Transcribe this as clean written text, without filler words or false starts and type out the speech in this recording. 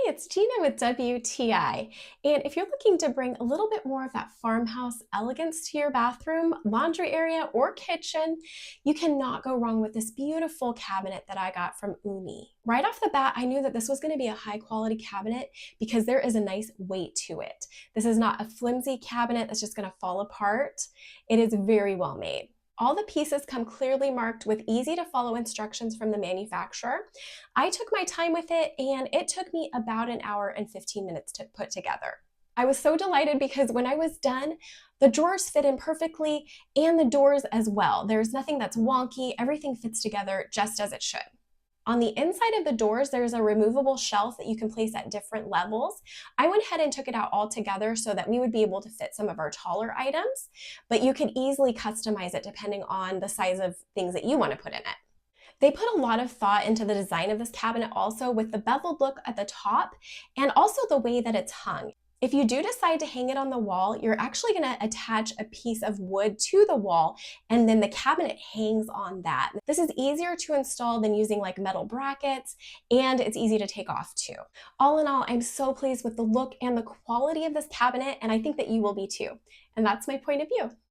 It's Gina with WTI. And if you're looking to bring a little bit more of that farmhouse elegance to your bathroom, laundry area, or kitchen, you cannot go wrong with this beautiful cabinet that I got from OONNEE. Right off the bat, I knew that this was going to be a high quality cabinet because there is a nice weight to it. This is not a flimsy cabinet that's just going to fall apart. It is very well made. All the pieces come clearly marked with easy to follow instructions from the manufacturer. I took my time with it and it took me about an hour and 15 minutes to put together. I was so delighted because when I was done, the drawers fit in perfectly and the doors as well. There's nothing that's wonky, everything fits together just as it should. On the inside of the doors, there's a removable shelf that you can place at different levels. I went ahead and took it out all together so that we would be able to fit some of our taller items, but you could easily customize it depending on the size of things that you want to put in it. They put a lot of thought into the design of this cabinet also with the beveled look at the top and also the way that it's hung. If you do decide to hang it on the wall, you're actually going to attach a piece of wood to the wall and then the cabinet hangs on that. This is easier to install than using like metal brackets, and it's easy to take off too. All in all, I'm so pleased with the look and the quality of this cabinet, and I think that you will be too. And that's my point of view.